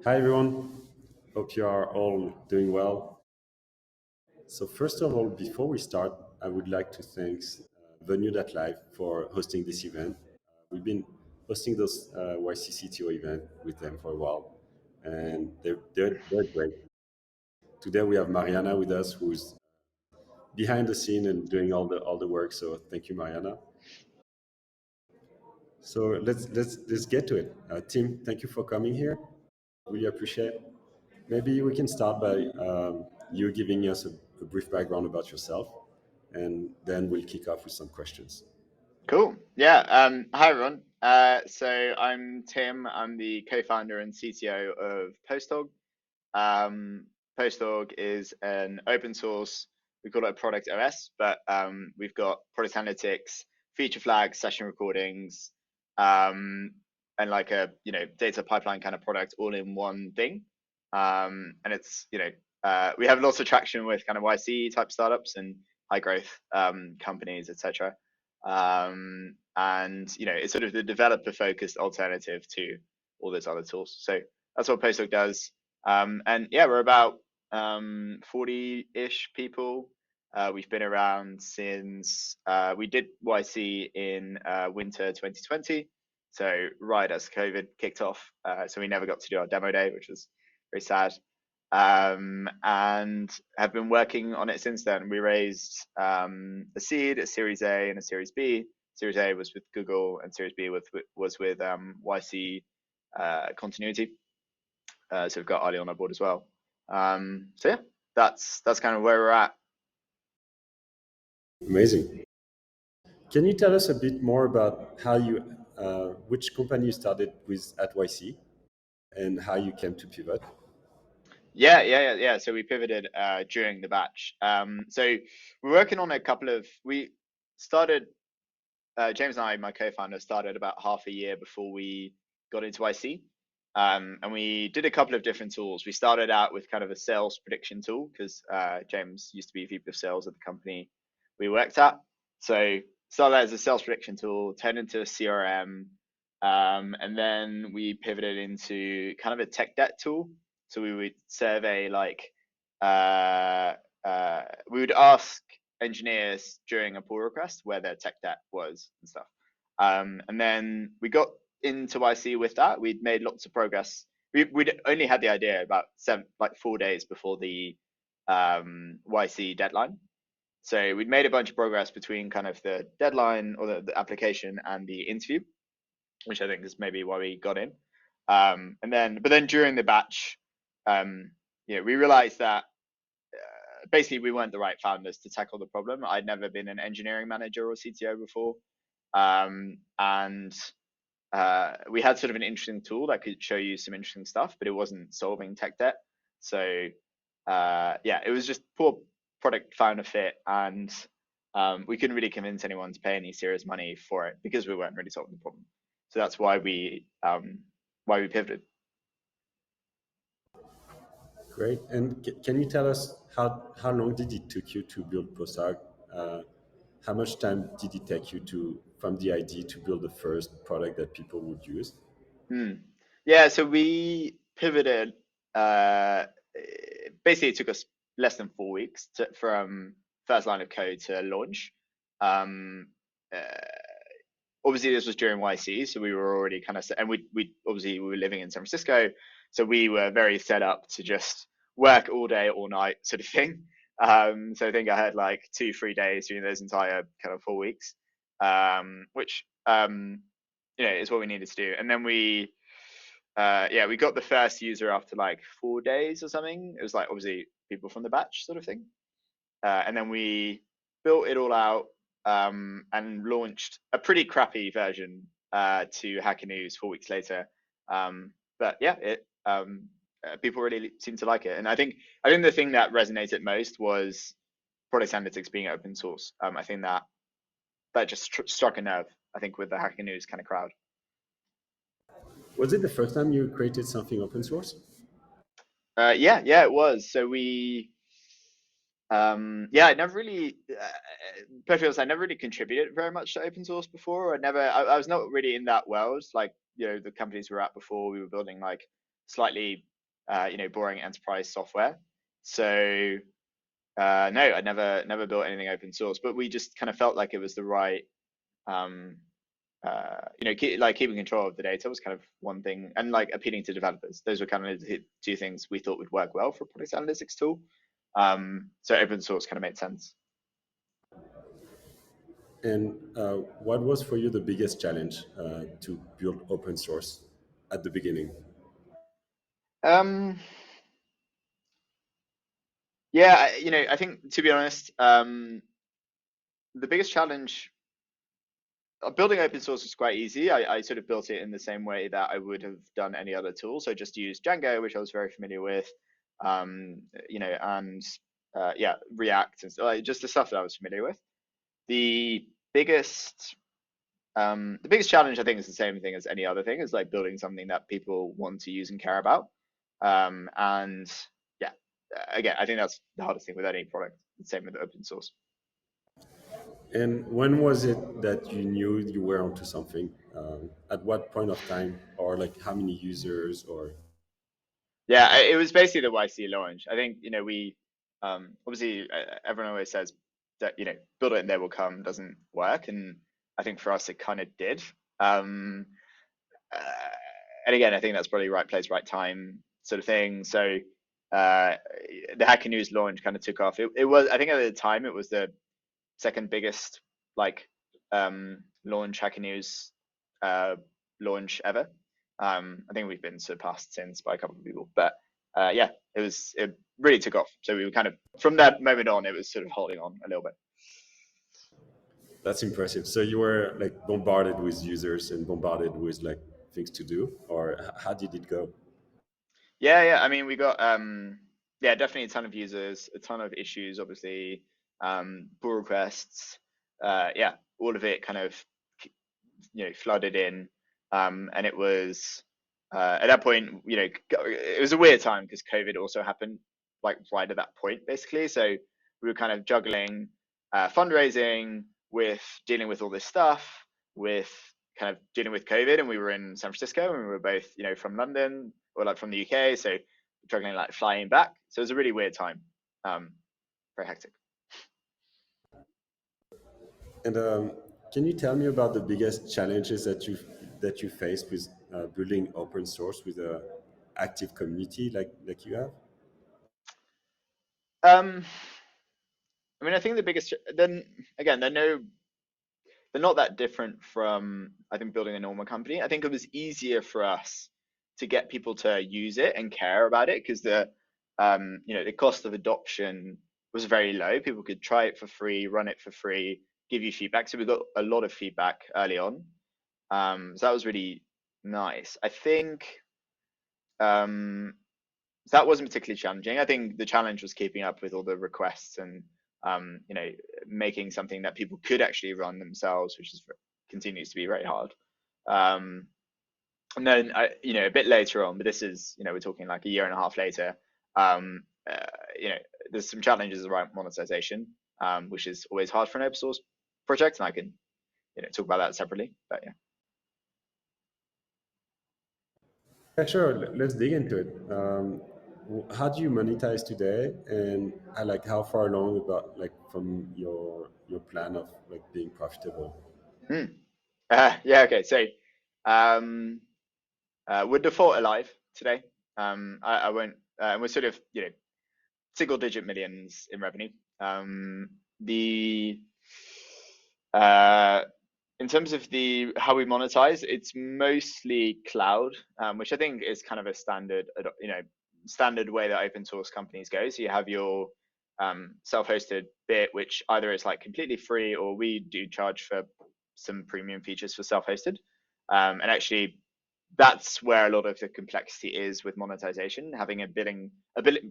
Hi everyone, hope you are all doing well. So first of all, before we start, I would like to thank Venue.live for hosting this event. We've been hosting those YC CTO event with them for a while, and they're great. Today we have Mariana with us, who's behind the scene and doing all the work. So thank you, Mariana. So let's get to it. Tim, thank you for coming here. Really appreciate it. Maybe we can start by you giving us a brief background about yourself, and then we'll kick off with some questions. Cool. Yeah. Hi, everyone. So I'm Tim. I'm the co-founder and CTO of Posthog. Posthog is an open source, we call it a product OS, but we've got product analytics, feature flags, session recordings, and like a data pipeline kind of product all in one thing. And it's we have lots of traction with kind of YC type startups and high growth companies, etc. And it's sort of the developer focused alternative to all those other tools. So that's what Postdoc does. And yeah, we're about 40-ish people. We've been around since we did YC in winter 2020. So right as COVID kicked off. So we never got to do our demo day, which was very sad. And have been working on it since then. We raised a seed, a Series A, and a Series B. Series A was with Google, and Series B was with YC Continuity. So we've got Ali on our board as well. So yeah, that's kind of where we're at. Amazing. Can you tell us a bit more about how which company you started with at YC, and how you came to pivot? Yeah. So we pivoted during the batch. So we're working on we started, James and I, my co-founder, started about half a year before we got into YC. And we did a couple of different tools. We started out with kind of a sales prediction tool because James used to be VP of sales at the company we worked at. So started out as a sales prediction tool, turned into a CRM, and then we pivoted into kind of a tech debt tool. So we would survey we would ask engineers during a pull request where their tech debt was and stuff. And then we got into YC with that. We'd made lots of progress. We'd only had the idea about 4 days before the YC deadline. So we'd made a bunch of progress between kind of the deadline or the application and the interview, which I think is maybe why we got in. But then during the batch, we realized that basically we weren't the right founders to tackle the problem. I'd never been an engineering manager or CTO before. And we had sort of an interesting tool that could show you some interesting stuff, but it wasn't solving tech debt. So it was just poor product founder fit, and we couldn't really convince anyone to pay any serious money for it because we weren't really solving the problem. So that's why we pivoted. Great. And can you tell us how long did it took you to build Posthog? How much time did it take you from the idea to build the first product that people would use? Yeah, so we pivoted. Basically, it took us less than 4 weeks from first line of code to launch. Obviously, this was during YC, so we were already kind of, and we were living in San Francisco, so we were very set up to just work all day, all night, sort of thing. So I think I had like 2-3 days during those entire kind of 4 weeks, which is what we needed to do. And then we got the first user after like 4 days or something. It was like obviously people from the batch sort of thing. And then we built it all out and launched a pretty crappy version to Hacker News 4 weeks later. But yeah, people really seemed to like it. And I think the thing that resonated most was product analytics being open source. I think that just struck a nerve, I think, with the Hacker News kind of crowd. Was it the first time you created something open source? Yeah, it was. So we, I never really, perfectly honest, I never really contributed very much to open source before. I was not really in that world. Like, the companies we were at before, we were building like slightly boring enterprise software. So no, I never built anything open source, but we just kind of felt like it was the right, keeping control of the data was kind of one thing, and like appealing to developers. Those were kind of the two things we thought would work well for a product analytics tool. So open source kind of made sense. And what was for you the biggest challenge to build open source at the beginning? Yeah, I think, to be honest, the biggest challenge building open source was quite easy. I sort of built it in the same way that I would have done any other tool. So just used Django, which I was very familiar with, and React and just the stuff that I was familiar with. The biggest challenge, I think, is the same thing as any other thing, is like building something that people want to use and care about. And yeah, again, I think that's the hardest thing with any product. The same with open source. And when was it that you knew you were onto something? At what point of time, or like how many users, or? Yeah, it was basically the YC launch. I think, we obviously everyone always says that, build it and they will come doesn't work. And I think for us, it kind of did. And again, I think that's probably right place, right time sort of thing. So the Hacker News launch kind of took off. It was, I think at the time, it was the second biggest launch Hacker News launch ever. I think we've been surpassed since by a couple of people, but it really took off. So we were kind of, from that moment on, it was sort of holding on a little bit. That's impressive. So you were like bombarded with users and bombarded with like things to do, or how did it go? Yeah. I mean, we got definitely a ton of users, a ton of issues, obviously, pull requests, all of it kind of flooded in, and it was at that point, it was a weird time because COVID also happened like right at that point, basically. So we were kind of juggling fundraising with dealing with all this stuff, with kind of dealing with COVID, and we were in San Francisco, and we were both, from London or like from the UK, so juggling like flying back. So it was a really weird time, very hectic. And can you tell me about the biggest challenges that you faced with building open source with a active community like you have? I mean, I think the biggest, then again, they're not that different from, I think, building a normal company. I think it was easier for us to get people to use it and care about it because the cost of adoption was very low. People could try it for free, run it for free, give you feedback. So we got a lot of feedback early on. So that was really nice. I think that wasn't particularly challenging. I think the challenge was keeping up with all the requests and making something that people could actually run themselves, which continues to be very hard. And then a bit later on, but this is, we're talking like a year and a half later. There's some challenges around monetization, which is always hard for an open source project, and I can talk about that separately. But yeah. Yeah, sure. Let's dig into it. How do you monetize today, and how far along about like from your plan of like being profitable? Okay. So we're default alive today. I won't. We're sort of single digit millions in revenue. In terms of how we monetize, it's mostly cloud, which I think is kind of a standard way that open source companies go. So you have your self-hosted bit, which either is like completely free, or we do charge for some premium features for self-hosted. And actually, that's where a lot of the complexity is with monetization. Having a billing,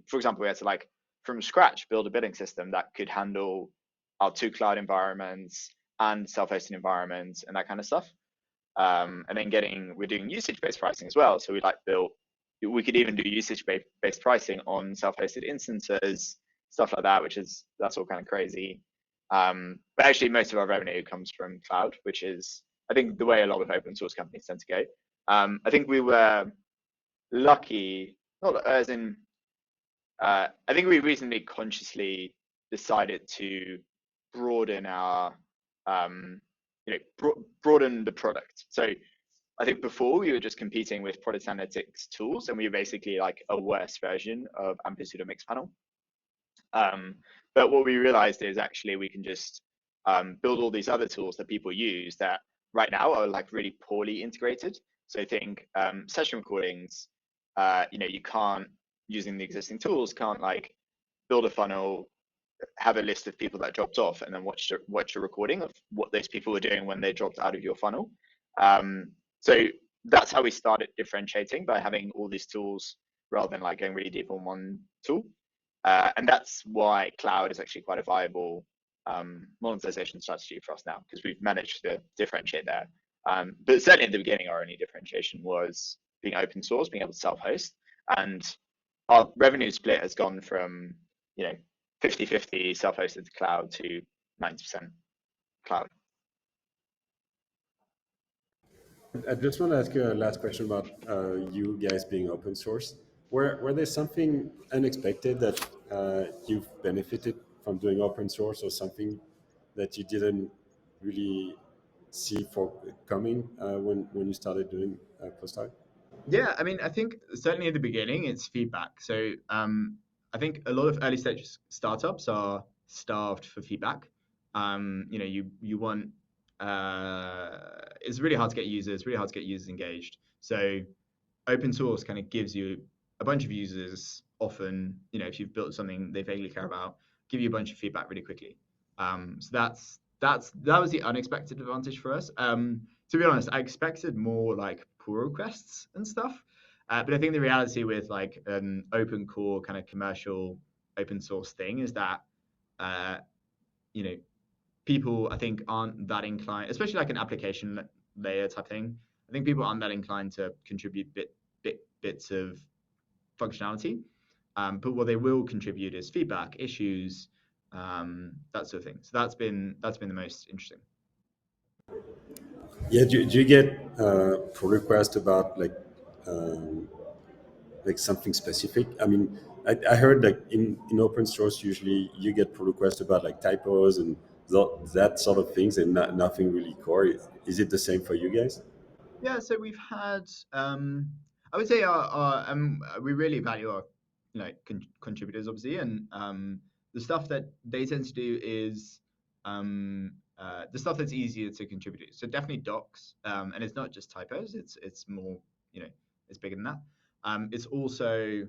for example, we had to from scratch build a billing system that could handle our 2 cloud environments and self-hosted environments and that kind of stuff. And then we're doing usage-based pricing as well. So we could even do usage-based pricing on self-hosted instances, stuff like that, that's all kind of crazy. But actually, most of our revenue comes from cloud, which is, I think, the way a lot of open source companies tend to go. I think we were lucky not as in. I think we recently consciously decided to broaden our, broaden the product. So I think before we were just competing with product analytics tools, and we were basically like a worse version of Amplitude Mixpanel. But what we realized is actually we can just build all these other tools that people use that right now are like really poorly integrated. So I think session recordings, you can't, using the existing tools, can't like build a funnel, have a list of people that dropped off, and then watch a recording of what those people were doing when they dropped out of your funnel. So that's how we started differentiating, by having all these tools rather than like going really deep on one tool. And that's why cloud is actually quite a viable monetization strategy for us now, because we've managed to differentiate there. But certainly in the beginning, our only differentiation was being open source, being able to self-host, and our revenue split has gone from 50-50 self-hosted to cloud to 90% cloud. I just want to ask you a last question about you guys being open source. Were there something unexpected that you've benefited from doing open source, or something that you didn't really see for coming when you started doing Posthog? Yeah, I mean, I think certainly at the beginning it's feedback. So I think a lot of early stage startups are starved for feedback. You want it's really hard to get users engaged. So open source kind of gives you a bunch of users. Often, if you've built something they vaguely care about, give you a bunch of feedback really quickly. So that was the unexpected advantage for us. To be honest, I expected more like pull requests and stuff, but I think the reality with like an open core kind of commercial open source thing is that people I think aren't that inclined, especially like an application layer type thing. I think people aren't that inclined to contribute bits of functionality, but what they will contribute is feedback, issues, that sort of thing. So that's been the most interesting. Yeah, do you get pull requests about like something specific? I mean, I heard like in open source usually you get pull requests about like typos and that sort of things, and nothing really core. Is it the same for you guys? Yeah, so we've had, I would say we really value our contributors obviously, and the stuff that they tend to do is the stuff that's easier to contribute to. So definitely docs, and it's not just typos. It's more, it's bigger than that. It's also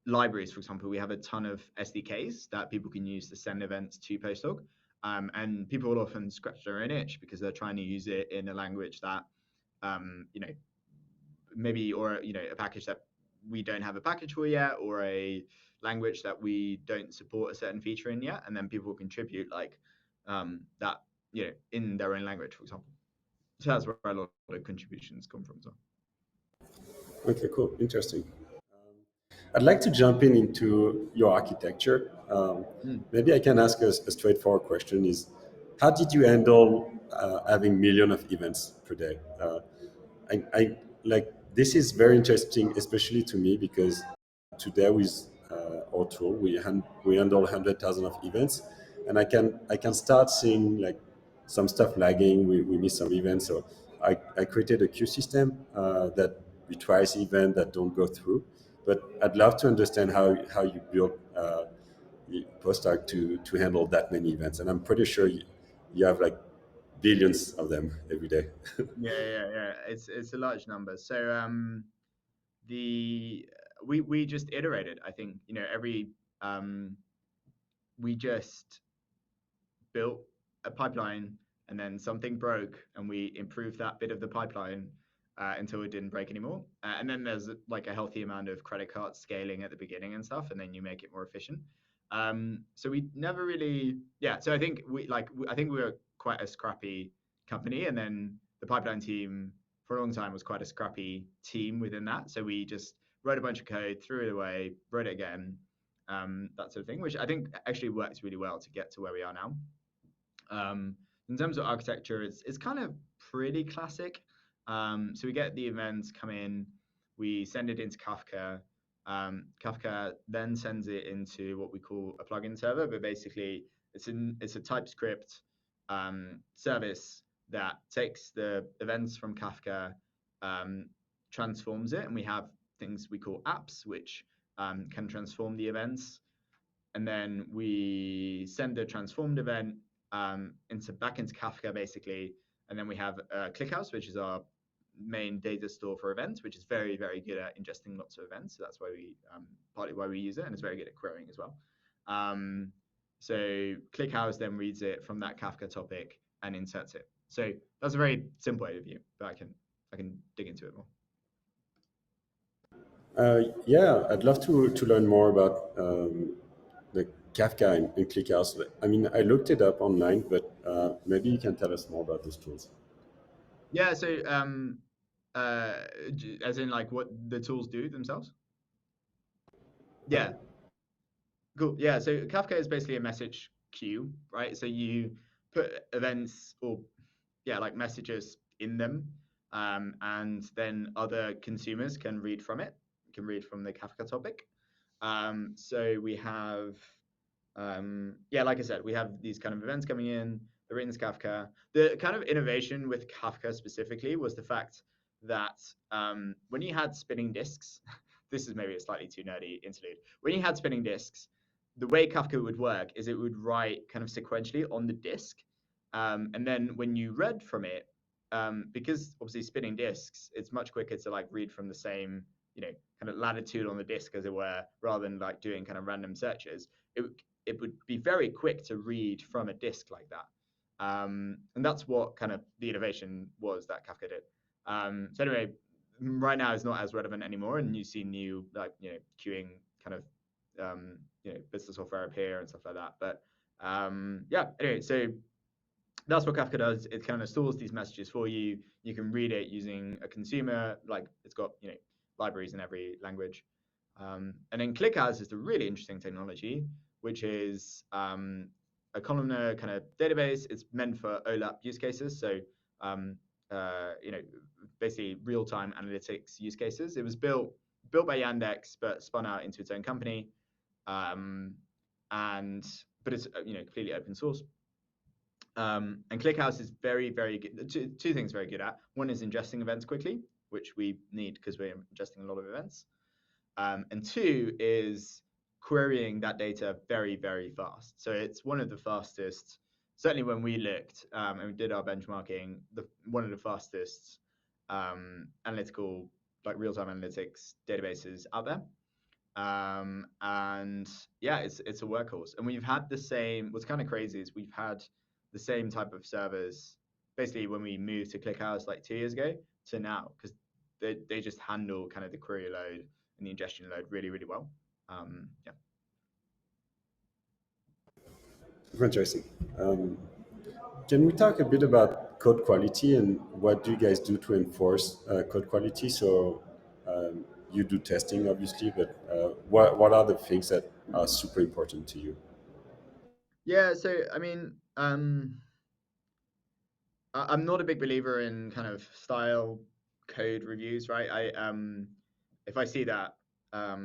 libraries, for example. We have a ton of SDKs that people can use to send events to Posthog. And people will often scratch their own itch because they're trying to use it in a language that, maybe, or a package that we don't have a package for yet, or a language that we don't support a certain feature in yet, and then people contribute like that, in their own language, for example. So that's where a lot of contributions come from as well. Okay, cool, interesting. I'd like to jump into your architecture. Maybe I can ask a straightforward question: is how did you handle having millions of events per day? I like this is very interesting, especially to me, because today with our tool we handle 100,000 of events, and I can start seeing like some stuff lagging. We miss some events, so I created a queue system that retries events that don't go through. But I'd love to understand how you built Postdoc to handle that many events, and I'm pretty sure you have like billions of them every day. Yeah. It's a large number. So we just iterated. I think every we just built a pipeline, and then something broke, and we improved that bit of the pipeline until it didn't break anymore. And then there's like a healthy amount of credit card scaling at the beginning and stuff, and then you make it more efficient. So we never really, yeah. So I think we were quite a scrappy company, and then the pipeline team for a long time was quite a scrappy team within that. So we just wrote a bunch of code, threw it away, wrote it again, that sort of thing, which I think actually works really well to get to where we are now. In terms of architecture, it's kind of pretty classic. So we get the events come in. we send it into Kafka. Kafka then sends it into what we call a plugin server, but basically it's a TypeScript service that takes the events from Kafka, transforms it, and we have things we call apps, which can transform the events. And then we send the transformed event back into Kafka, basically. And then we have ClickHouse, which is our main data store for events, which is very, very good at ingesting lots of events. So that's why partly why we use it, and it's very good at querying as well. So ClickHouse then reads it from that Kafka topic and inserts it. So that's a very simple overview, but I can dig into it more. Yeah, I'd love to learn more about the Kafka and ClickHouse. I mean, I looked it up online, but maybe you can tell us more about these tools. Yeah, so as in like what the tools do themselves? Yeah. Cool. Yeah, so Kafka is basically a message queue, right? So you put events or like messages in them, and then other consumers can read from it. Can read from the Kafka topic. So we have, like I said, we have these kind of events coming in. They're in this Kafka. The kind of innovation with Kafka specifically was the fact that when you had spinning disks, this is maybe a slightly too nerdy interlude. When you had spinning disks, the way Kafka would work is it would write kind of sequentially on the disk, and then when you read from it, because obviously spinning disks, it's much quicker to like read from the same, kind of latitude on the disk, as it were, rather than like doing kind of random searches. It would be very quick to read from a disk like that, and that's what kind of the innovation was that Kafka did. So anyway, right now it's not as relevant anymore, and you see new like queuing kind of bits of software appear and stuff like that. But anyway, so that's what Kafka does. It kind of stores these messages for you. You can read it using a consumer, like it's got libraries in every language. And then ClickHouse is the really interesting technology, which is a columnar kind of database. It's meant for OLAP use cases. So basically real-time analytics use cases. It was built by Yandex, but spun out into its own company. But it's completely open source. And ClickHouse is very, very good. Two things very good at. One is ingesting events quickly, which we need because we're ingesting a lot of events. And two is querying that data very, very fast. So it's one of the fastest, certainly when we looked and we did our benchmarking, one of the fastest analytical, like real-time analytics databases out there. And yeah, it's a workhorse. And we've had the same, what's kind of crazy is we've had the same type of servers basically when we moved to ClickHouse like 2 years ago to now, because they just handle kind of the query load and the ingestion load really, really well. Yeah. Super interesting. Can we talk a bit about code quality and what do you guys do to enforce code quality? So you do testing, obviously, but what are the things that are super important to you? Yeah, so I mean, I'm not a big believer in kind of style code reviews, right? If I see that, I've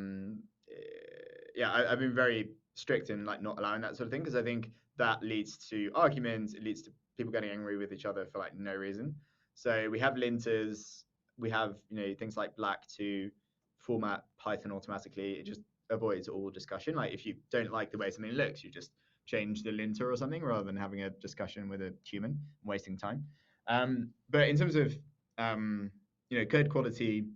been very strict in like not allowing that sort of thing, because I think that leads to arguments. It leads to people getting angry with each other for like no reason. So we have linters, we have things like black to format Python automatically. It just avoids all discussion. Like if you don't like the way something looks, you just change the linter or something rather than having a discussion with a human and wasting time. But in terms of code quality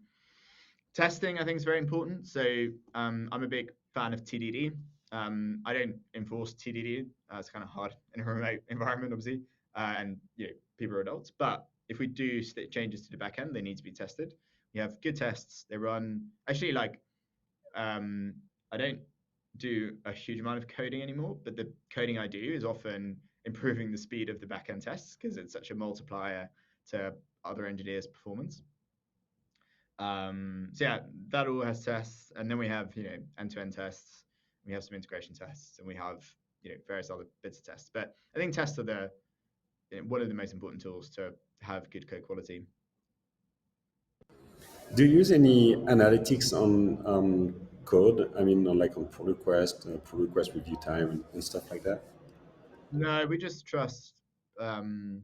testing, I think is very important. So I'm a big fan of TDD. I don't enforce TDD. It's kind of hard in a remote environment, obviously, and people are adults. But if we do changes to the backend, they need to be tested. We have good tests. They run actually like I don't do a huge amount of coding anymore, but the coding I do is often improving the speed of the backend tests because it's such a multiplier to other engineers' performance. So yeah, that all has tests, and then we have end-to-end tests. We have some integration tests, and we have various other bits of tests. But I think tests are one of the most important tools to have good code quality. Do you use any analytics on code? I mean, like on pull request review time and stuff like that? No, we just trust. Um,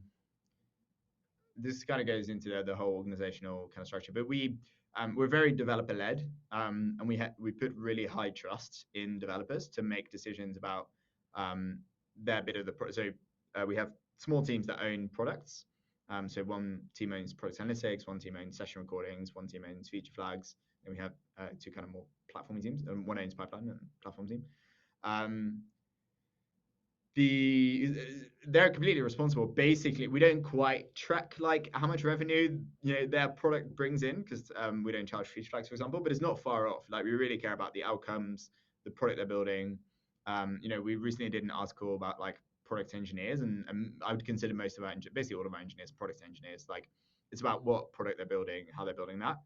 this kind of goes into the whole organizational kind of structure, but we're very developer led, and we put really high trust in developers to make decisions about their bit of the so we have small teams that own products. So one team owns product analytics, one team owns session recordings, one team owns feature flags, and we have two kind of more platform teams, and one owns pipeline and platform team. Um, they're completely responsible. Basically, we don't quite track like how much revenue their product brings in because we don't charge feature flags, for example. But it's not far off. Like we really care about the outcomes, the product they're building. We recently did an article about like product engineers, and I would consider most of our basically all of our engineers product engineers. Like it's about what product they're building, how they're building that.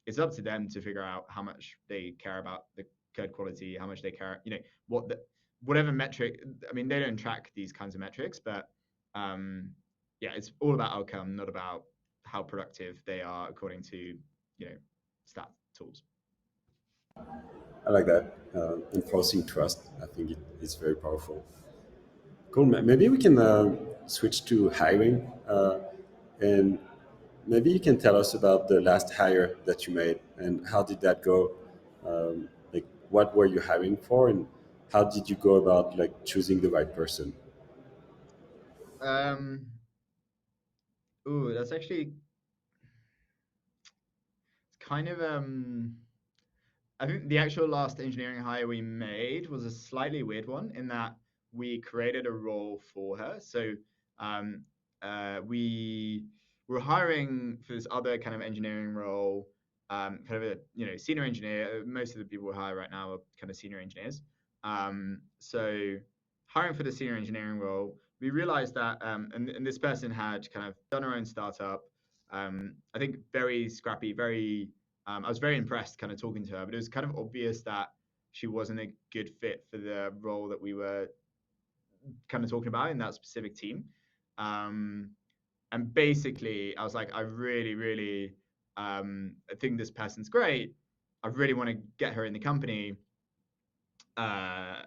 It's up to them to figure out how much they care about the code quality, how much they care, what the whatever metric. I mean, they don't track these kinds of metrics, but yeah, it's all about outcome, not about how productive they are according to stat tools. I like that. Enforcing trust. I think it's very powerful. Cool. Maybe we can switch to hiring, and maybe you can tell us about the last hire that you made and how did that go? Like, what were you hiring for, and how did you go about like choosing the right person? Um, ooh, that's actually kind of I think the actual last engineering hire we made was a slightly weird one in that we created a role for her. So um, we were hiring for this other kind of engineering role, kind of a senior engineer. Most of the people we hire right now are kind of senior engineers. So hiring for the senior engineering role, we realized that, and this person had kind of done her own startup. I think very scrappy, very I was very impressed kind of talking to her, but it was kind of obvious that she wasn't a good fit for the role that we were kind of talking about in that specific team. Um, and basically, I was like, I really, really I think this person's great. I really want to get her in the company, uh,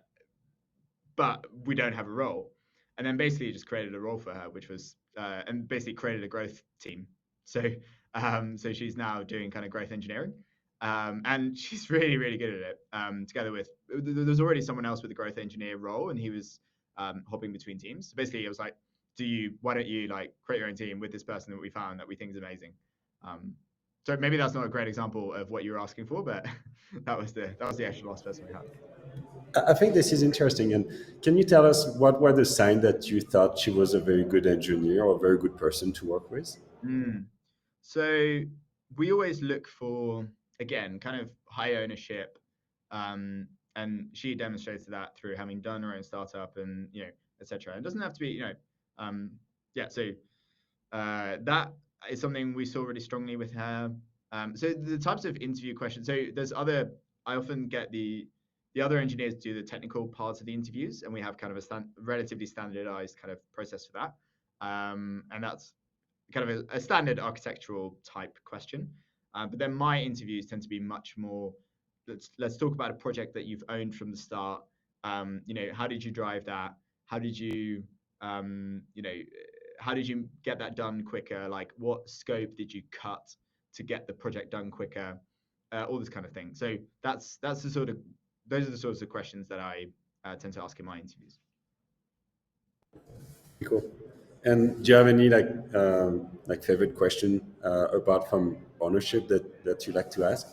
but we don't have a role. And then basically just created a role for her, which was and basically created a growth team. So so she's now doing kind of growth engineering. And she's really, really good at it. Together with there's already someone else with the growth engineer role, and he was hopping between teams. So basically, it was like, why don't you like create your own team with this person that we found that we think is amazing? Um, so maybe that's not a great example of what you were asking for, but that was the actual last person we had. I think this is interesting. And can you tell us what were the signs that you thought she was a very good engineer or a very good person to work with? Mm. So we always look for, again, kind of high ownership, and she demonstrated that through having done her own startup and etc. It doesn't have to be um, yeah. So that is something we saw really strongly with her. So the types of interview questions. So there's other. I often get the other engineers do the technical parts of the interviews, and we have kind of a relatively standardized kind of process for that. And that's kind of a standard architectural type question. But then my interviews tend to be much more. Let's talk about a project that you've owned from the start. How did you drive that? How did you um, you know how did you get that done quicker? Like what scope did you cut to get the project done quicker? All this kind of thing. So that's the sort of those are the sorts of questions that I tend to ask in my interviews. Cool. And do you have any like favorite question apart from ownership that you like to ask?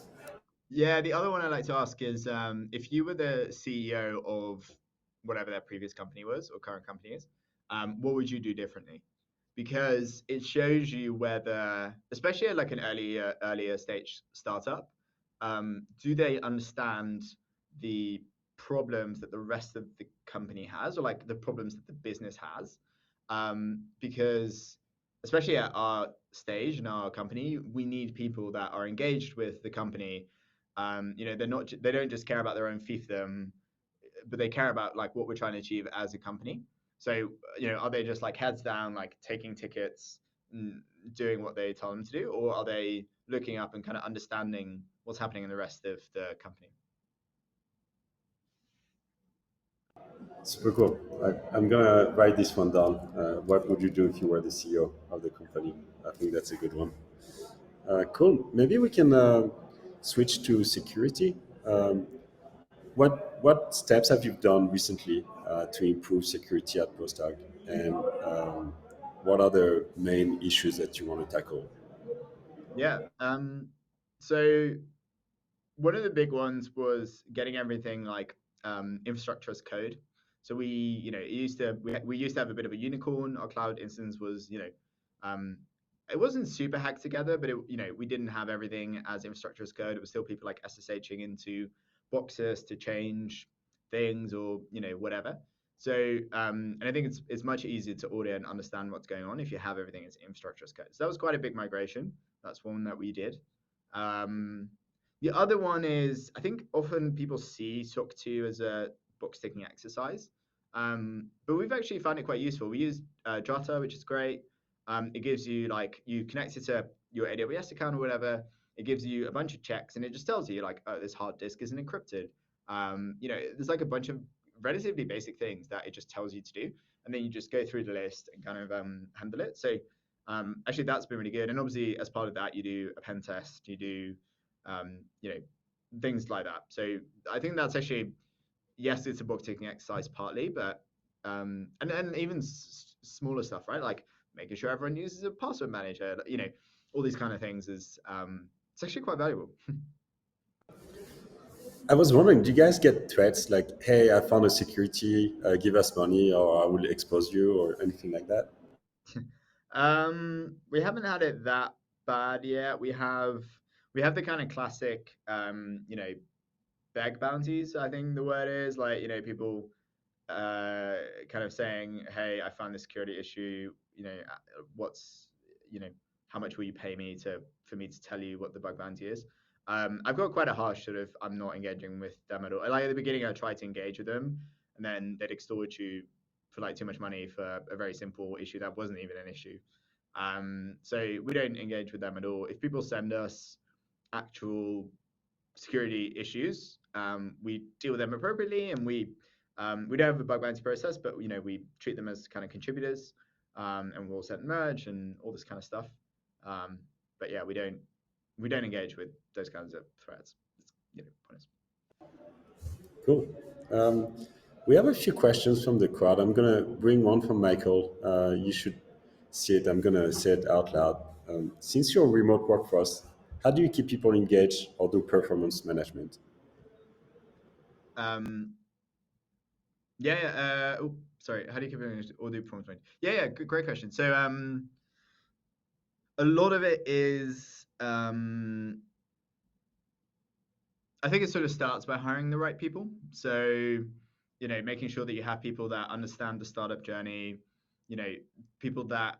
Yeah, the other one I like to ask is if you were the CEO of whatever their previous company was or current company is, what would you do differently? Because it shows you whether, especially at like an earlier stage startup, do they understand the problems that the rest of the company has, or like the problems that the business has? Because especially at our stage in our company, we need people that are engaged with the company. They don't just care about their own fiefdom, but they care about like what we're trying to achieve as a company. So, are they just like heads down, like taking tickets, doing what they tell them to do, or are they looking up and kind of understanding what's happening in the rest of the company. Super cool. I'm gonna write this one down. What would you do if you were the CEO of the company? I think that's a good one. Cool. Maybe we can switch to security. What steps have you done recently to improve security at Posthog, and what are the main issues that you want to tackle? Yeah. So one of the big ones was getting everything like infrastructure as code. So we used to have a bit of a unicorn. Our cloud instance was, it wasn't super hacked together, but we didn't have everything as infrastructure as code. It was still people like SSHing into boxes to change things or whatever. So and I think it's much easier to audit and understand what's going on if you have everything as infrastructure as code. So that was quite a big migration. That's one that we did. The other one is, I think often people see SOC 2 as a box ticking exercise, but we've actually found it quite useful. We use Jota, which is great. It gives you you connect it to your AWS account or whatever. It gives you a bunch of checks, and it just tells you oh, this hard disk isn't encrypted. There's like a bunch of relatively basic things that it just tells you to do, and then you just go through the list and kind of handle it. So actually, that's been really good. And obviously, as part of that, you do a pen test, you do things like that. So I think that's actually, yes, it's a box ticking exercise partly, but and even smaller stuff, right? Like making sure everyone uses a password manager, all these kind of things is it's actually quite valuable. I was wondering, do you guys get threats like, "Hey, I found a security, give us money, or I will expose you," or anything like that? We haven't had it that bad yet. We have the kind of classic, beg bounties. I think the word is people kind of saying, "Hey, I found this security issue. What's how much will you pay me for me to tell you what the bug bounty is?" I've got quite a harsh sort of, I'm not engaging with them at all. Like at the beginning, I tried to engage with them, and then they'd extort you for too much money for a very simple issue that wasn't even an issue. So we don't engage with them at all. If people send us actual security issues, we deal with them appropriately, and we don't have a bug bounty process, but we treat them as kind of contributors, and we'll set merge and all this kind of stuff. But yeah, we don't engage with those kinds of threats. It's pointless. Cool. We have a few questions from the crowd. I'm gonna bring one from Michael. You should see it. I'm gonna say it out loud. Since you're a remote workforce, how do you keep people engaged or do performance management? Yeah. Oh, sorry. How do you keep it or do performance management? Yeah. Great question. So a lot of it is I think it sort of starts by hiring the right people. So, making sure that you have people that understand the startup journey, people that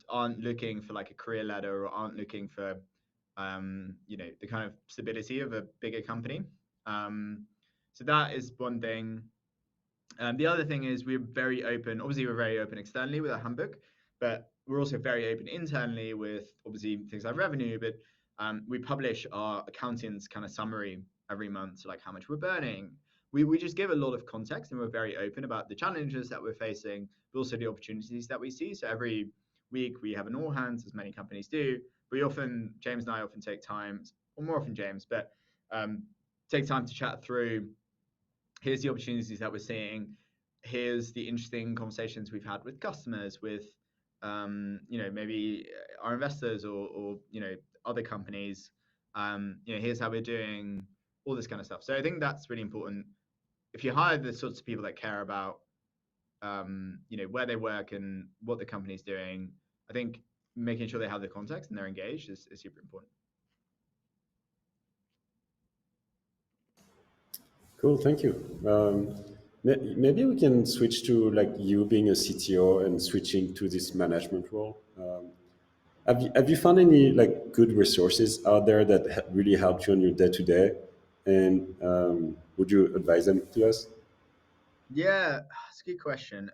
aren't looking for like a career ladder or aren't looking for, the kind of stability of a bigger company. So that is one thing. The other thing is we're very open. Obviously, we're very open externally with our handbook, but we're also very open internally with obviously things like revenue. But we publish our accountant's kind of summary every month, so like how much we're burning. We just give a lot of context, and we're very open about the challenges that we're facing, but also the opportunities that we see. So every week we have an all hands, as many companies do. James and I often take time, or more often James, but take time to chat through. Here's the opportunities that we're seeing. Here's the interesting conversations we've had with customers, with maybe our investors or other companies. Here's how we're doing, all this kind of stuff. So I think that's really important. If you hire the sorts of people that care about where they work and what the company's doing, I think making sure they have the context and they're engaged is super important. Cool, thank you. Maybe we can switch to like you being a CTO and switching to this management role. Have you found any like good resources out there that really helped you on your day to day? And would you advise them to us? Yeah, it's a good question.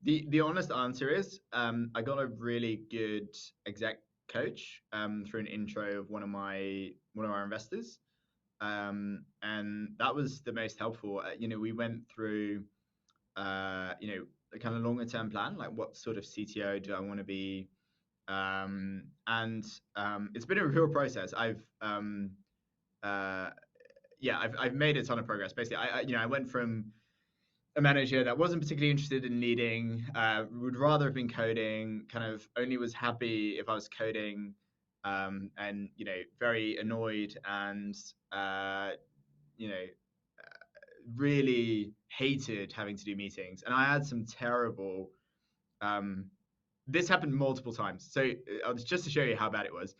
The honest answer is I got a really good exec coach through an intro of one of our investors, and that was the most helpful. We went through a kind of longer term plan, like what sort of CTO do I want to be, and it's been a real process. I've made a ton of progress. Basically, I went from a manager that wasn't particularly interested in leading, would rather have been coding, kind of only was happy if I was coding, and very annoyed and really hated having to do meetings. And I had some terrible. This happened multiple times. So just to show you how bad it was,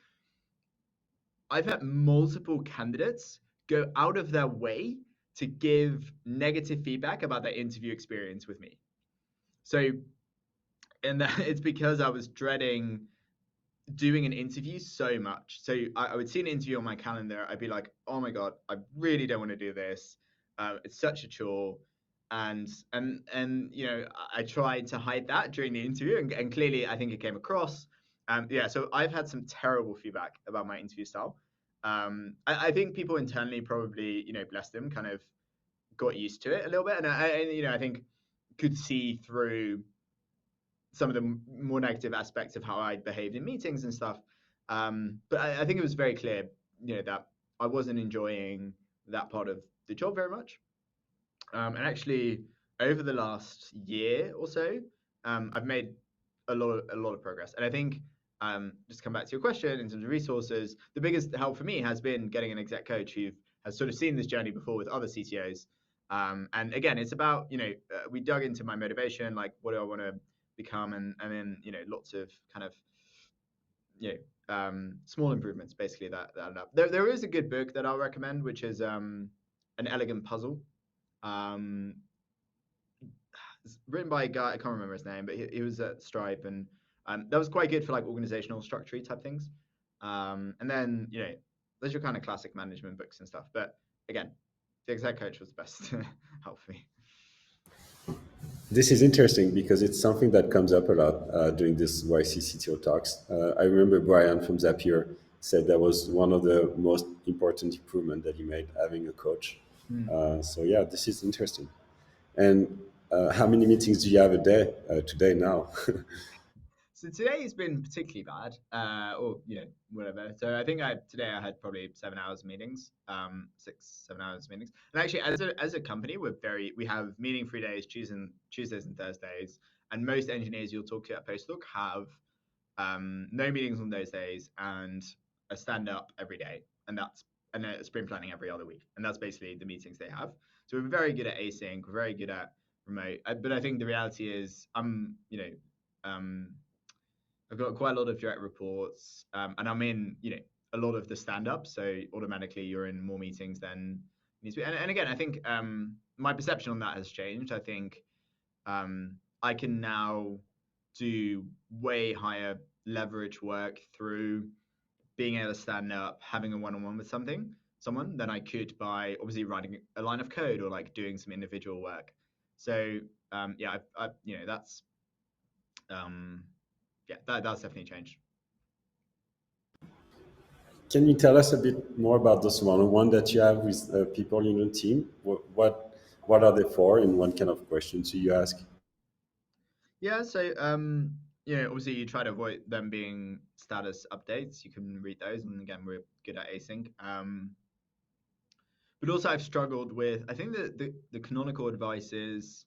I've had multiple candidates go out of their way to give negative feedback about their interview experience with me. So, and it's because I was dreading doing an interview so much. So I would see an interview on my calendar. I'd be like, oh my God, I really don't want to do this. It's such a chore. And I tried to hide that during the interview, and clearly I think it came across. So I've had some terrible feedback about my interview style. I think people internally probably, bless them, kind of got used to it a little bit, and I think could see through some of the more negative aspects of how I behaved in meetings and stuff. But I think it was very clear, that I wasn't enjoying that part of the job very much. And actually, over the last year or so, I've made a lot of progress. And I think, just to come back to your question in terms of resources, the biggest help for me has been getting an exec coach who has sort of seen this journey before with other CTOs. And again, it's about, we dug into my motivation, like what do I want to become, and then lots of kind of small improvements basically that add up. There is a good book that I'll recommend, which is An Elegant Puzzle. It's written by a guy, I can't remember his name, but he was at Stripe, and that was quite good for like organizational structure type things. And then those are kind of classic management books and stuff. But again, the exec coach was the best help for me. This is interesting because it's something that comes up a lot during this YC CTO talks. I remember Brian from Zapier said that was one of the most important improvement that he made, having a coach. So yeah, this is interesting. And how many meetings do you have a day today now? So today has been particularly bad, or whatever. So I think today I had probably 7 hours of meetings, 6-7 hours of meetings. And actually, as a company, we have meeting-free days, Tuesdays and Thursdays, and most engineers you'll talk to at Posthog have no meetings on those days and a stand-up every day, and a sprint planning every other week, and that's basically the meetings they have. So we're very good at async, we're very good at remote, but I think the reality is I've got quite a lot of direct reports, and I'm in, a lot of the stand-up. So automatically you're in more meetings than needs to be. And again, I think my perception on that has changed. I think I can now do way higher leverage work through being able to stand up, having a one-on-one with someone than I could by obviously writing a line of code or like doing some individual work. So that's that's definitely changed. Can you tell us a bit more about this one-on-one that you have with people in your team? What are they for, and what kind of questions do you ask? Yeah, so obviously you try to avoid them being status updates. You can read those, and again, we're good at async. But also, I've struggled with. I think that the canonical advice is,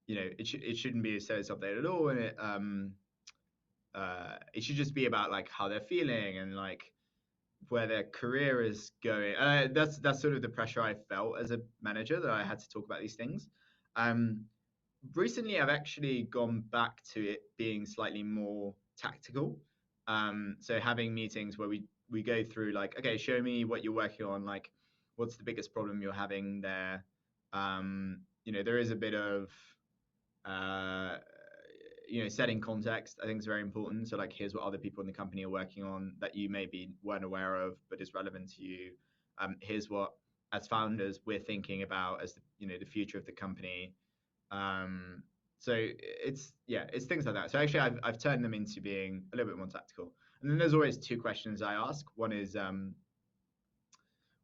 it shouldn't be a status update at all, and it should just be about like how they're feeling and like where their career is going. That's sort of the pressure I felt as a manager, that I had to talk about these things. Recently, I've actually gone back to it being slightly more tactical. So having meetings where we go through like, okay, show me what you're working on, like what's the biggest problem you're having there. There is a bit of setting context, I think, is very important. So like, here's what other people in the company are working on that you maybe weren't aware of, but is relevant to you. Here's what, as founders, we're thinking about as the future of the company. So it's things like that. So actually, I've turned them into being a little bit more tactical. And And then there's always two questions I ask. One is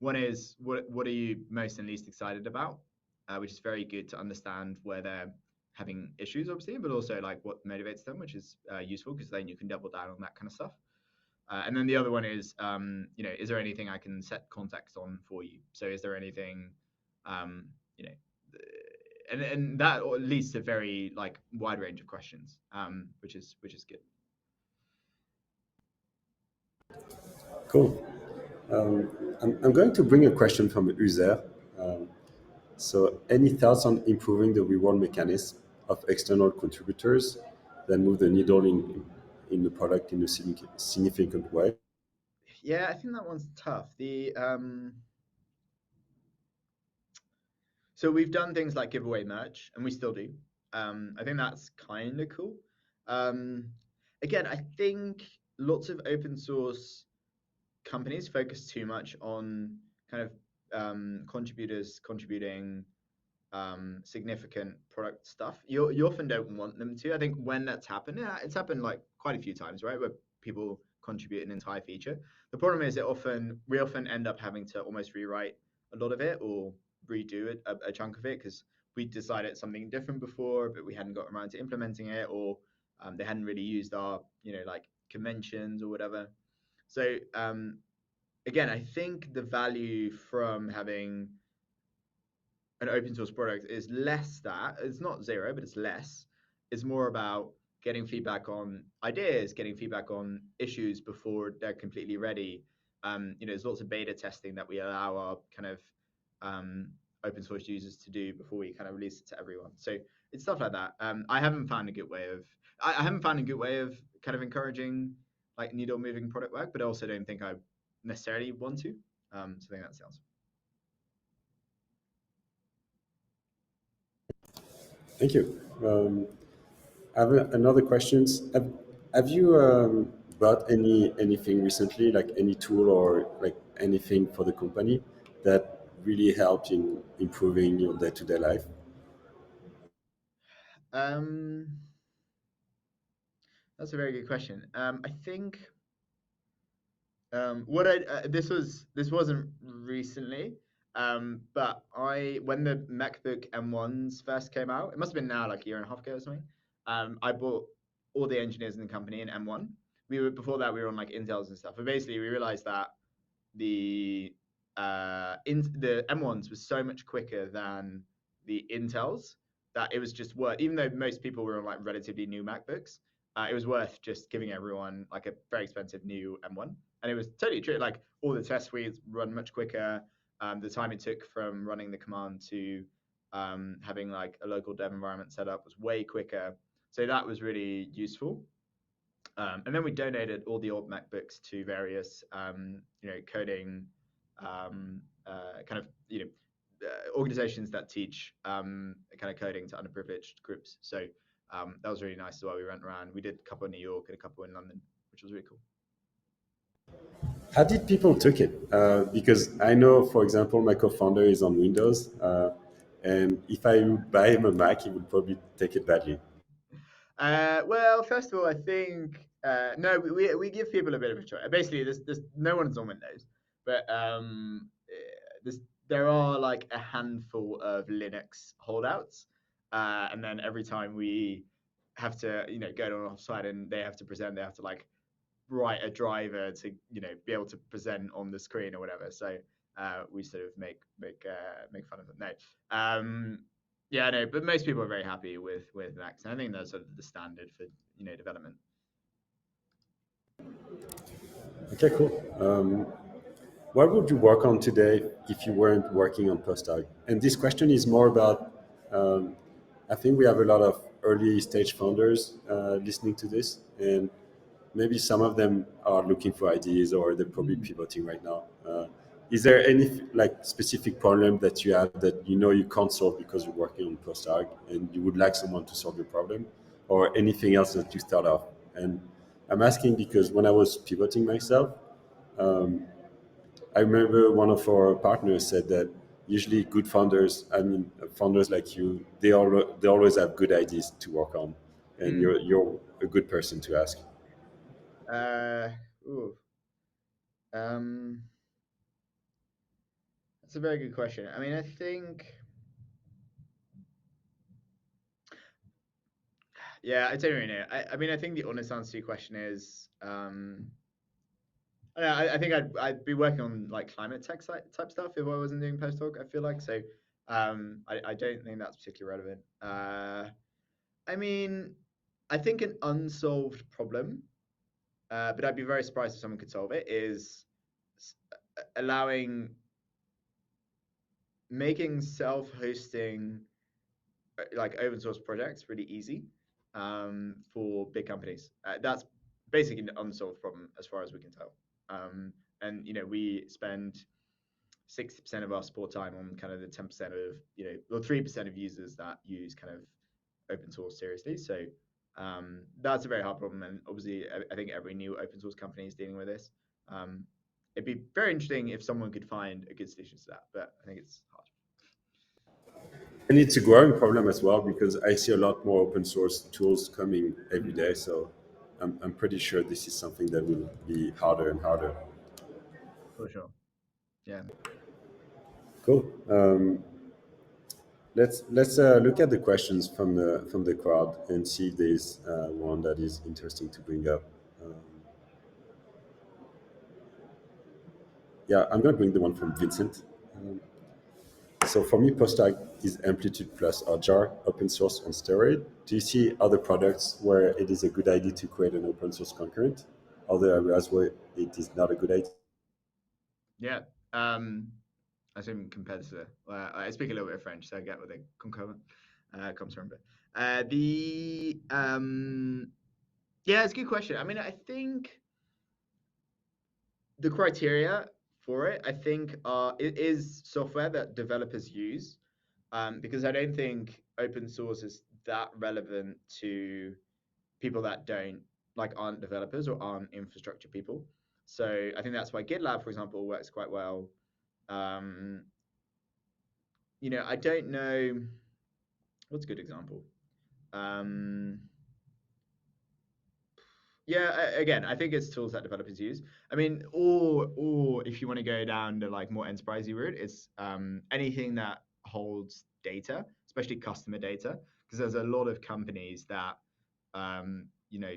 what are you most and least excited about, which is very good to understand where they're having issues, obviously, but also like what motivates them, which is useful because then you can double down on that kind of stuff. And then the other one is, is there anything I can set context on for you? So is there anything, and that leads to very like wide range of questions, which is good. Cool. I'm going to bring a question from a user. So, any thoughts on improving the reward mechanism of external contributors that move the needle in the product in a significant way? Yeah, I think that one's tough. So we've done things like giveaway merch, and we still do. I think that's kind of cool. Again, I think lots of open source companies focus too much on kind of contributors contributing significant product stuff. You often don't want them to. I think when that's happened, yeah, it's happened like quite a few times, right, where people contribute an entire feature. The problem is we often end up having to almost rewrite a lot of it or redo a chunk of it because we decided something different before, but we hadn't gotten around to implementing it, or they hadn't really used our like conventions or whatever. So again, I think the value from having an open source product is less that it's not zero, but it's less. It's more about getting feedback on ideas, getting feedback on issues before they're completely ready. There's lots of beta testing that we allow our kind of open source users to do before we kind of release it to everyone. So it's stuff like that. I haven't found a good way of kind of encouraging like needle moving product work, but I also don't think I necessarily want to. So I think that sounds. Thank you. I have another question. Have you bought anything recently, like any tool or like anything for the company that really helped in improving your day-to-day life? That's a very good question. I think what this wasn't recently, but when the MacBook M1s first came out, it must have been now like a year and a half ago or something. I bought all the engineers in the company in M1. Before that we were on like Intels and stuff, but basically we realized that the M1s was so much quicker than the Intels that it was just worth, even though most people were on like relatively new MacBooks, it was worth just giving everyone like a very expensive new M1. And it was totally true. Like all the test suites run much quicker. The time it took from running the command to having like a local dev environment set up was way quicker. So that was really useful. And then we donated all the old MacBooks to various, coding kind of, organizations that teach kind of coding to underprivileged groups. So that was really nice as well. We went around. We did a couple in New York and a couple in London, which was really cool. How did people take it? Because I know, for example, my co-founder is on Windows, and if I would buy him a Mac, he would probably take it badly. Well, first of all, I think no, we give people a bit of a choice. Basically, there's no one's on Windows, but there are like a handful of Linux holdouts, and then every time we have to go to an offsite and they have to present, they have to like write a driver to be able to present on the screen or whatever. So we sort of make fun of them. No. Yeah, no, but most people are very happy with Macs, and I think that's sort of the standard for development. Okay, cool. What would you work on today if you weren't working on Posthog? And this question is more about. I think we have a lot of early stage founders listening to this, and maybe some of them are looking for ideas, or they're probably pivoting right now. Is there any like specific problem that you have that you can't solve because you're working on Posthog and you would like someone to solve your problem, or anything else that you thought of? And I'm asking because when I was pivoting myself, I remember one of our partners said that usually good founders, I mean founders like you, they always have good ideas to work on, and you're a good person to ask. Ooh. That's a very good question. I mean, I think, yeah, I don't really know. I mean, I think the honest answer to your question is, I don't know, I think I'd be working on like climate tech type stuff if I wasn't doing postdoc. I feel like so. I don't think that's particularly relevant. I mean, I think an unsolved problem, but I'd be very surprised if someone could solve it, is allowing making self-hosting like open source projects really easy for big companies. That's basically an unsolved problem as far as we can tell. And we spend 60% of our support time on kind of the 10% of or 3% of users that use kind of open source seriously. So that's a very hard problem, and obviously I think every new open source company is dealing with this. It'd be very interesting if someone could find a good solution to that, but I think it's hard. And it's a growing problem as well because I see a lot more open source tools coming every day. So I'm pretty sure this is something that will be harder and harder. For sure. Yeah. Cool. Let's look at the questions from the crowd and see if there's one that is interesting to bring up. Yeah, I'm going to bring the one from Vincent. So for me, Posthog is Amplitude plus Jar, open source on steroid. Do you see other products where it is a good idea to create an open source concurrent? Other areas where it is not a good idea? Yeah. I assume competitor. I speak a little bit of French, so I get where the concurrent comes from. But yeah, it's a good question. I mean, I think the criteria for it, I think, it is software that developers use, because I don't think open source is that relevant to people that aren't developers or aren't infrastructure people. So I think that's why GitLab, for example, works quite well. Um, I don't know what's a good example. Um, Yeah, again, I think it's tools that developers use. I mean, or if you want to go down the like more enterprisey route, it's anything that holds data, especially customer data, because there's a lot of companies that um, you know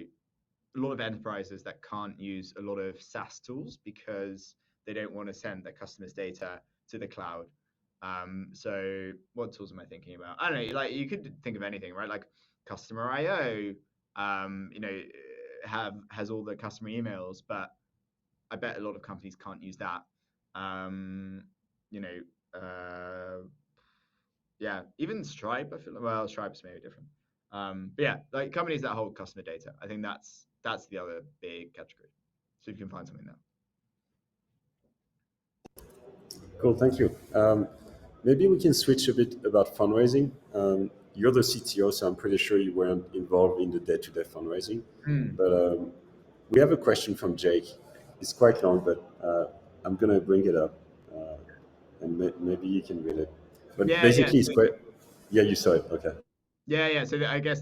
a lot of enterprises that can't use a lot of SaaS tools because they don't want to send their customers' data to the cloud. So what tools am I thinking about? I don't know, like you could think of anything, right? Like Customer IO, has all the customer emails, but I bet a lot of companies can't use that. Um, you know, yeah, even Stripe. I feel well, Stripe's maybe different. But yeah, like companies that hold customer data. I think that's the other big category. So if you can find something there. Cool, thank you. Maybe we can switch a bit about fundraising. You're the CTO, so I'm pretty sure you weren't involved in the day-to-day fundraising. But we have a question from Jake. It's quite long, but I'm going to bring it up, and maybe you can read it. But Yeah. basically, it's quite. Yeah, you saw it. Okay. Yeah. So I guess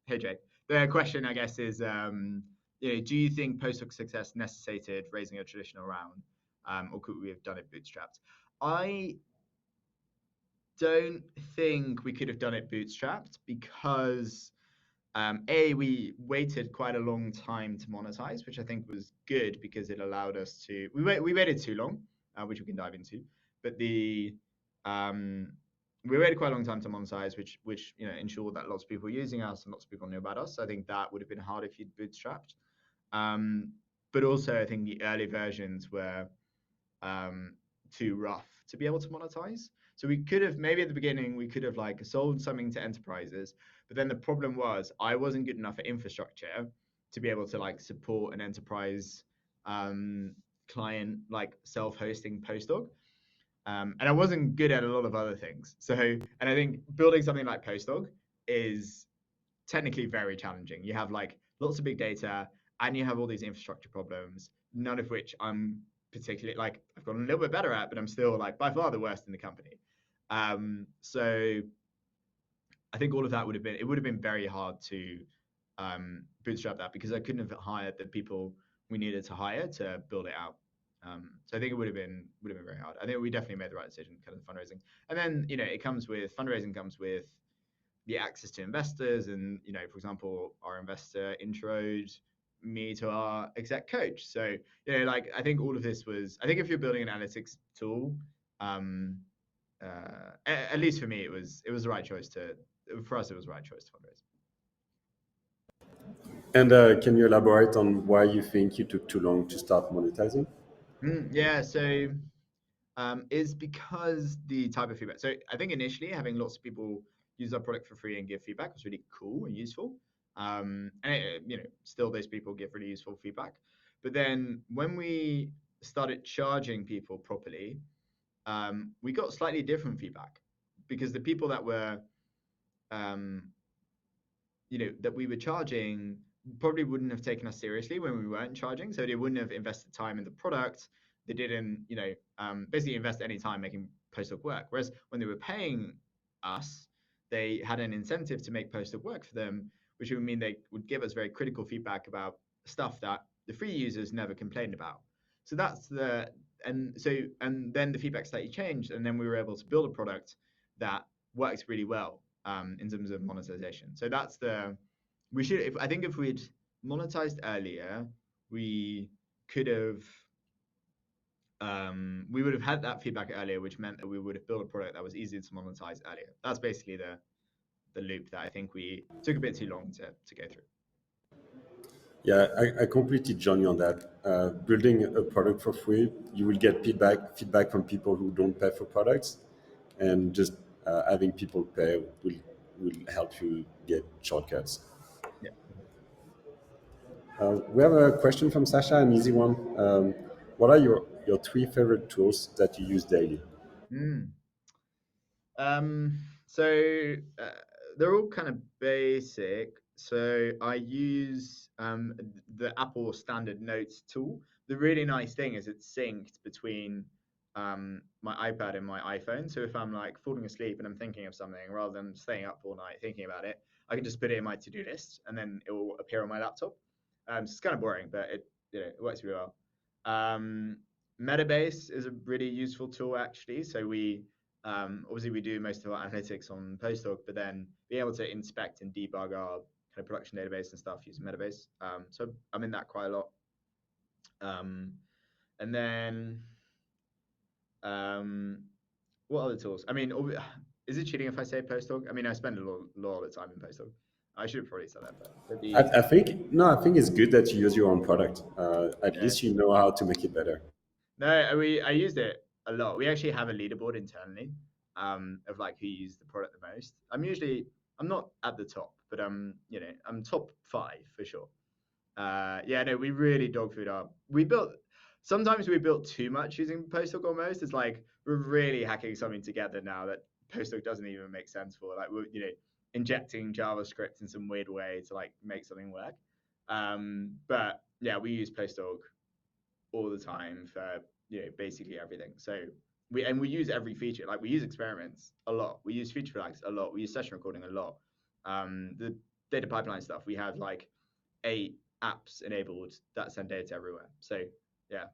hey Jake, the question I guess is, do you think postdoc success necessitated raising a traditional round, or could we have done it bootstrapped? I don't think we could have done it bootstrapped because we waited quite a long time to monetize, which I think was good because it allowed us to. We waited too long, which we can dive into, but we waited quite a long time to monetize, which ensured that lots of people were using us and lots of people knew about us. So I think that would have been hard if you'd bootstrapped. But also I think the early versions were too rough to be able to monetize. So we could have maybe at the beginning we could have like sold something to enterprises, but then the problem was I wasn't good enough at infrastructure to be able to like support an enterprise client like self-hosting Postdoc. And I wasn't good at a lot of other things. So, and I think building something like Postdoc is technically very challenging. You have like lots of big data and you have all these infrastructure problems, none of which I'm particularly like I've gotten a little bit better at, but I'm still like by far the worst in the company. So I think all of that would have been very hard to bootstrap that because I couldn't have hired the people we needed to hire to build it out. So I think it would have been very hard. I think we definitely made the right decision, kind of fundraising. And then it comes with fundraising comes with the access to investors, and for example, our investor introed me to our exec coach. So I think all of this was. I think if you're building an analytics tool, at least for me, it was the right choice to. For us, it was the right choice to fundraise. And can you elaborate on why you think you took too long to start monetizing? Yeah, so is because the type of feedback. So I think initially having lots of people use our product for free and give feedback was really cool and useful. And still those people give really useful feedback. But then when we started charging people properly, we got slightly different feedback, because the people that were that we were charging probably wouldn't have taken us seriously when we weren't charging. So they wouldn't have invested time in the product. They didn't, basically invest any time making postdoc work. Whereas when they were paying us, they had an incentive to make postdoc work for them, which would mean they would give us very critical feedback about stuff that the free users never complained about. So and then the feedback slightly changed, and then we were able to build a product that works really well in terms of monetization. So that's I think if we'd monetized earlier, we could have we would have had that feedback earlier, which meant that we would have built a product that was easier to monetize earlier. That's basically the loop that I think we took a bit too long to go through. Yeah, I completely join you on that. Building a product for free, you will get feedback from people who don't pay for products, and just having people pay will help you get shortcuts. Yeah. We have a question from Sasha, an easy one. What are your 3 favorite tools that you use daily? So they're all kind of basic. So I use the Apple Standard Notes tool. The really nice thing is it's synced between my iPad and my iPhone. So if I'm like falling asleep and I'm thinking of something, rather than staying up all night thinking about it, I can just put it in my to-do list and then it will appear on my laptop. So it's kind of boring, but it works really well. Metabase is a really useful tool actually. So we obviously we do most of our analytics on Posthog, but then be able to inspect and debug our kind of production database and stuff using Metabase. So I'm in that quite a lot. And then what other tools? I mean, is it cheating if I say Posthog? I mean, I spend a lot of time in Posthog. I should probably say that, but I think it's good that you use your own product. At Yeah. least you know how to make it better. No, I used it a lot. We actually have a leaderboard internally of like who used the product the most. I'm not at the top, but I'm top 5 for sure. Yeah, no, we really dog food up. Sometimes we built too much using Postdoc almost. It's like we're really hacking something together now that Postdoc doesn't even make sense for. Like we're injecting JavaScript in some weird way to like make something work. But yeah, we use Postdoc all the time for basically everything. So we use every feature. Like we use experiments a lot. We use feature flags a lot. We use session recording a lot. The data pipeline stuff, we have like 8 apps enabled that send data everywhere. So yeah,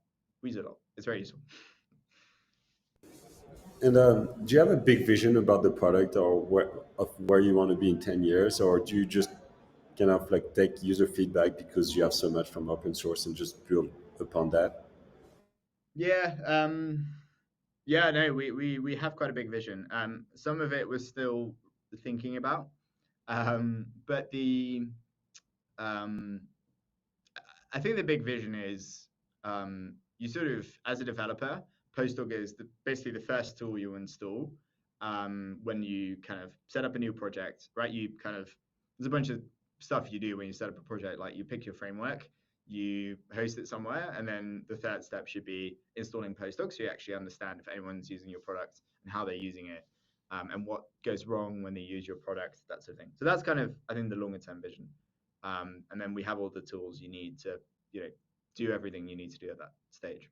we use it a lot. It's very useful. And do you have a big vision about the product, or where you want to be in 10 years, or do you just kind of like take user feedback because you have so much from open source and just build upon that? Yeah, yeah, no, we have quite a big vision. Some of it we're still thinking about, but I think the big vision is you sort of, as a developer, Postdog is basically the first tool you install when you kind of set up a new project, right? There's a bunch of stuff you do when you set up a project, like you pick your framework, you host it somewhere, and then the third step should be installing Postdog, so you actually understand if anyone's using your product and how they're using it, and what goes wrong when they use your product, that sort of thing. So that's kind of, I think, the longer term vision. And then we have all the tools you need to, do everything you need to do at that stage.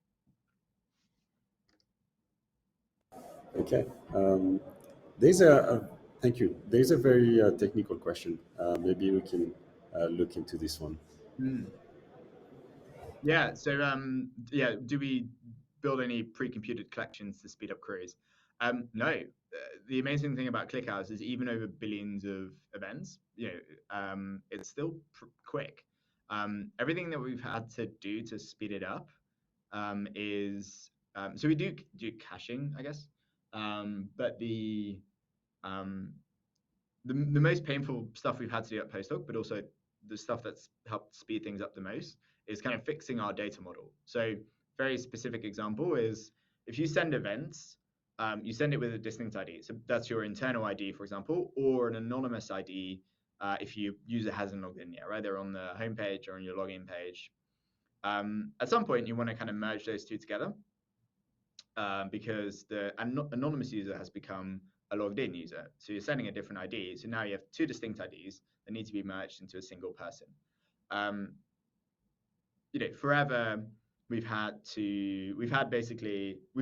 Okay. Thank you. There's a very technical question. Maybe we can look into this one. Yeah. So yeah, do we build any pre-computed collections to speed up queries? No. The amazing thing about ClickHouse is even over billions of events, it's still quick. Everything that we've had to do to speed it up is so we do caching, I guess, but the most painful stuff we've had to do at Posthog, but also the stuff that's helped speed things up the most, is kind of fixing our data model. So very specific example is if you send events, you send it with a distinct ID. So that's your internal ID, for example, or an anonymous ID if your user hasn't logged in yet, right? They're on the homepage or on your login page. At some point, you want to kind of merge those two together because the anonymous user has become a logged in user. So you're sending a different ID. So now you have two distinct IDs that need to be merged into a single person. Forever we've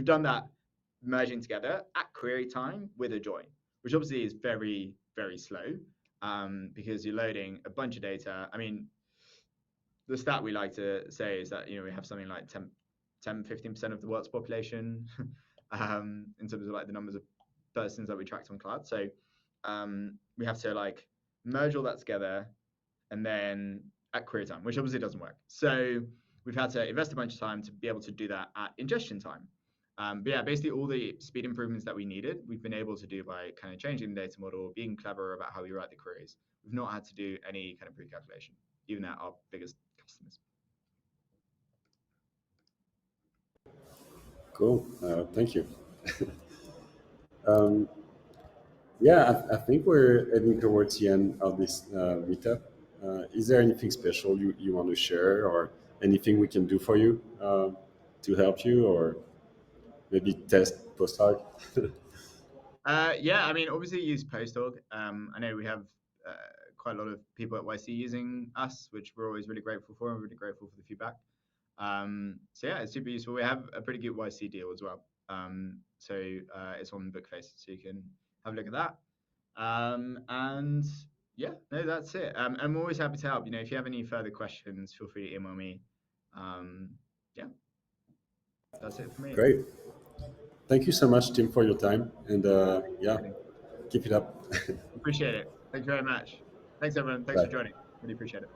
done that merging together at query time with a join, which obviously is very, very slow because you're loading a bunch of data. I mean, the stat we like to say is that, we have something like 10-15% of the world's population in terms of like the numbers of persons that we tracked on cloud. So we have to like merge all that together and then at query time, which obviously doesn't work. So we've had to invest a bunch of time to be able to do that at ingestion time. But yeah, basically all the speed improvements that we needed, we've been able to do by kind of changing the data model, being clever about how we write the queries. We've not had to do any kind of pre-calculation, even at our biggest customers. Cool. Thank you. Yeah, I think we're heading towards the end of this meetup. Is there anything special you want to share, or anything we can do for you to help you, or maybe test Posthog? Yeah, I mean, obviously use Posthog. I know we have quite a lot of people at YC using us, which we're always really grateful for, and we're really grateful for the feedback. So yeah, it's super useful. We have a pretty good YC deal as well. So it's on Bookface, so you can have a look at that. And yeah, no, that's it. I'm always happy to help. If you have any further questions, feel free to email me. Yeah, that's it for me. Great. Thank you so much, Tim, for your time. And yeah, keep it up. Appreciate it. Thank you very much. Thanks, everyone. Thanks Bye. for joining. Really appreciate it.